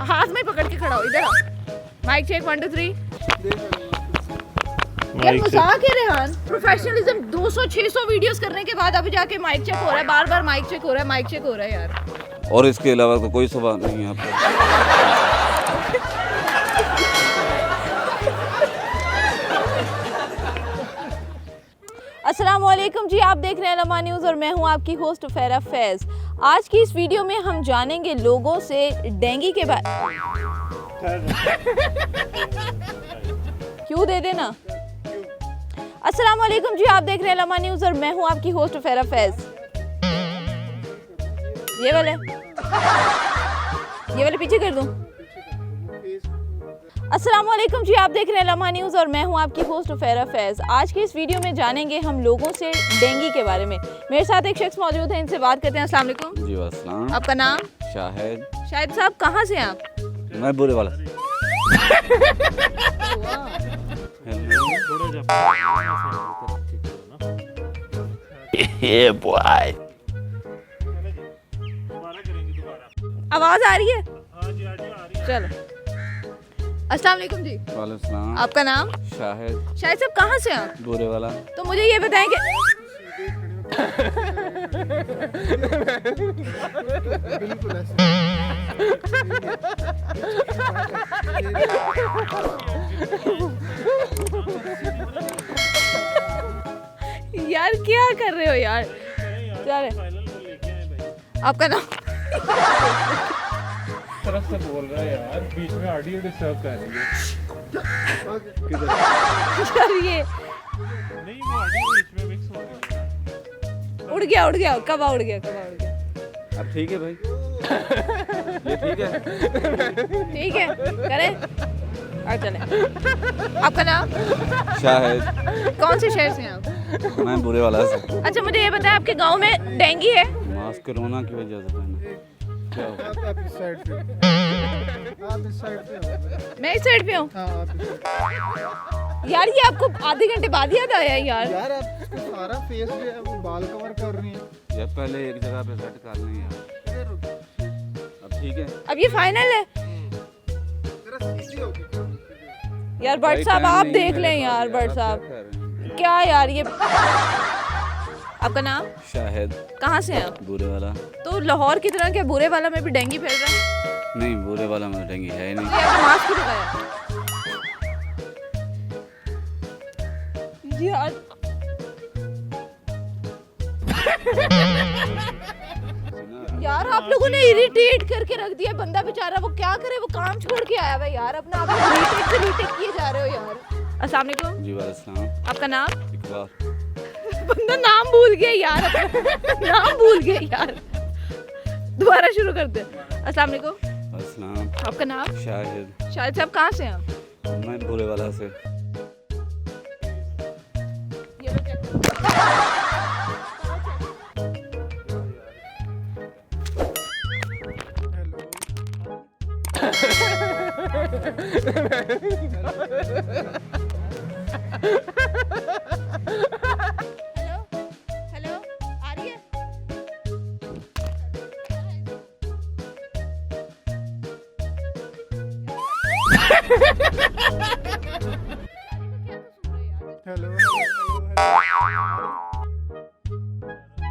हाथ में पकड़ के खड़ा हो, इधर आओ। Mic check 1 2 3। यार मजाक है रेहान, प्रोफेशनलिज्म 200-600 वीडियोस करने के बाद अभी जाके माइक चेक हो रहा है, बार-बार माइक चेक हो रहा है, माइक चेक हो रहा है यार। और इसके अलावा कोई सवाल नहीं है आपको? अस्सलाम वालेकुम जी, आप देख रहे हैं लम्हा न्यूज़ और मैं हूं आपकी होस्ट फैरा फैज़। आज की इस वीडियो में हम जानेंगे लोगों से डेंगू के बारे क्यों दे देना। अस्सलाम वालेकुम जी, आप देख रहे हैं लम्हा न्यूज़ और मैं हूं आपकी होस्ट फैरा फैज़। ये वाले पीछे कर दूं। अस्सलाम वालेकुम जी, आप देख रहे हैं लम्हा न्यूज़ और मैं हूं आपकी होस्ट फैरा फैज़। आज की इस वीडियो में जानेंगे हम लोगों से डेंगू के बारे में। मेरे साथ एक शख्स मौजूद है, इनसे बात करते हैं। अस्सलाम वालेकुम। जी अस्सलाम। आपका नाम? शाहिद। शाहिद साहब, कहाँ से हैं आप? मैं बुरे वाला। ये बॉय। आवाज आ रही है? चलो। अस्सलाम वालेकुम जी। वालेकुम सलाम। आपका नाम? शाहिद। शाहिद साहब, कहाँ से हैं आप? बुरे वाला। तो मुझे ये बताएं कि बिल्कुल ऐसे। यार क्या कर रहे हो यार? चल, आपका नाम? तरफ से बोल रहा है यार, बीच में ऑडियो डिस्टर्ब कर रही है। यार ये नहीं, वो ऑडियो बीच में मिक्स हो रही है। उड़ गया कब उड़ गया। अब ठीक है भाई। ये ठीक है करें और चलें। आपका नाम? शाहिद। कौन से शहर से हैं आप? मैं बुरे वाला से। अच्छा, मुझे ये बताएं, आपके गांव में डेंगू है? मास्क कोरोना की वजह से पहना। क्या हुआ? आप इस साइड पे। आप इस साइड पे हो। मैं इस साइड पे हूँ। हाँ, आप इस साइड पे। यार ये आपको आधे घंटे बाद याद आया है यार। यार आप इसका सारा फेस जो है वो बाल कवर कर रही हैं। ये पहले एक जगह पे सेट कर लें यार। अब ठीक है। अब ये फाइनल है जरा सीधी होके करो। यार। भट्ट साहब आप देख लें यार। भट्ट साहब क्या यार ये। आपका नाम? शाहिद। कहाँ से हैं आप? बुरे वाला। तो लाहौर की तरह क्या बुरे वाला में भी डेंगू फैल रहा है? नहीं, बुरे वाला में डेंगू है ही नहीं। तो ये आपने मास्क क्यों लगाया यार? यार आप लोगों ने इरिटेट करके रख दिया बंदा बेचारा। वो क्या करे, वो काम छोड़ के आया हुआ यार अपना। आप इरिटेट किए जा रहे हो यार। अस्सलाम वालेकुम। जी वालेकुम। आपका नाम? इकबाल। बंदा नाम भूल गया यार अपना। नाम भूल गया यार। दोबारा शुरू करते हैं। अस्सलाम वालेकुम। अस्सलाम। आपका नाम? शाहिद। शाहिद साहब, कहाँ से हैं आप? मैं बुरे वाला से। ये लो चेक। हेलो हेलो, आ रही है? Hello hello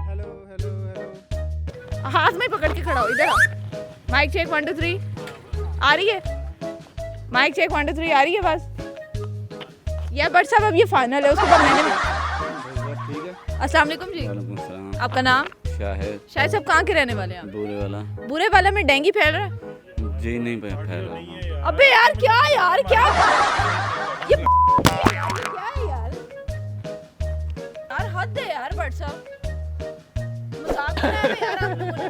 hello hello hello. हाथ में पकड़ के खड़ा हो, इधर आओ। Mic check 1 2 3। आ रही है? माइक चेक 1 2 3 आ रही है बस। यार भट्ट साहब, अब ये फाइनल है, उसके बाद मैंने। ठीक है। अस्सलाम वालेकुम जी। वालेकुम सलाम। आपका नाम? शाहिद। शाहिद साहब, कहाँ के रहने वाले हैं आप? बुरे वाला। बुरे वाला में डेंगू फैल रहा है? जी नहीं फैल रहा। अबे यार क्या यार, क्या ये क्या है यार? यार हद है यार भट्ट साहब, मजाक कर रहे हैं यार आप लोगों ने।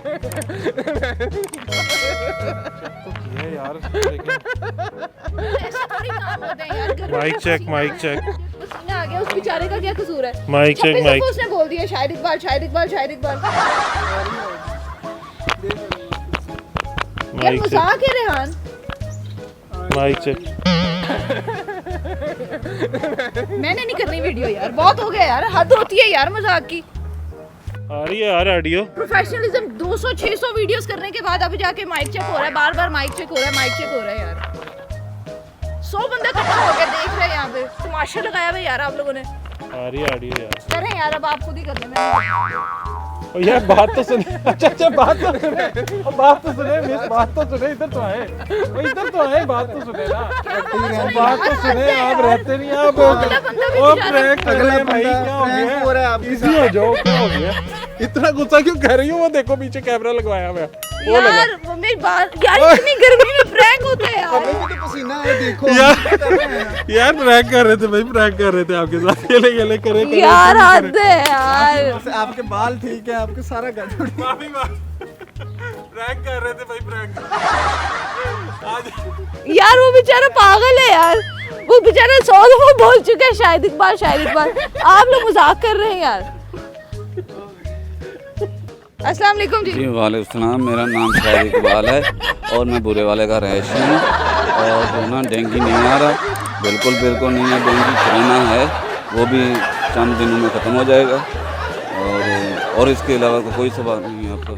तो किया यार, लेकिन ऐसे थोड़ी काम होते हैं यार। Mic check, mic check. पसीना आ गया, उस बेचारे का क्या कसूर है? Mic check, 26 mic. दफा उसने बोल दिया शाहिद इकबाल, शाहिद इकबाल, शाहिद इकबाल। यार माइक चेक, मजाक है रेहान। Mic check. मैंने नहीं करनी वीडियो यार, बहुत हो गया यार, हद होती है यार मजाक की। आ रही है यार ऑडियो। प्रोफेशनलिज्म 200-600 वीडियोस करने के बाद अभी जाके माइक चेक हो रहा है, बार बार माइक चेक हो रहा है, माइक चेक हो रहा है यार। 100 बंदे इकट्ठा हो गए देख रहे हैं यहाँ पे, तमाशा लगाया हुआ यार आप लोगों ने। आ रही है ऑडियो यार। करें यार, अब आप खुद ही कर लें। और यार बात तो सुने। अच्छा बात तो सुने, बात तो सुने मिस, बात तो सुने, इधर तो आए, इधर तो आए, बात तो सुने ना, बात तो सुने। आप रहते नहीं, आप वो प्रैंक कर रहे हैं भाई, क्या हो गया? इजी हो जाओ, क्या हो गया? इतना गुस्सा क्यों कर रही हो? वो देखो पीछे कैमरा लगवाया हुआ है। यार वो मेरी बात यार, इतनी गर्मी में प्रैंक होते हैं यार। तो पसीना है देखो। यार प्रैंक कर रहे थे भाई, प्रैंक कर रहे थे आपके साथ। ये ले करे यार हद है यार। आपके बाल ठीक है, आपके सारा गड़बड़। माफी प्रैंक कर रहे थे भाई, प्रैंक आज। यार वो बेचारा पागल है यार, वो बेचारा 100 दफा बोल चुका है शायद इकबाल, शायद इकबाल। आप लोग मजाक कर रहे हैं यार। अस्सलाम वालेकुम जी। जी वालेकुम सलाम, मेरा नाम शाहिद इकबाल है और मैं बुरे वाले का रहायशी हूँ। और जो ना डेंगू नहीं आ रहा, बिल्कुल बिल्कुल नहीं है। डेंगू कोरोना है, वो भी चंद दिनों में ख़त्म हो जाएगा। और इसके अलावा कोई सवाल नहीं है आपका।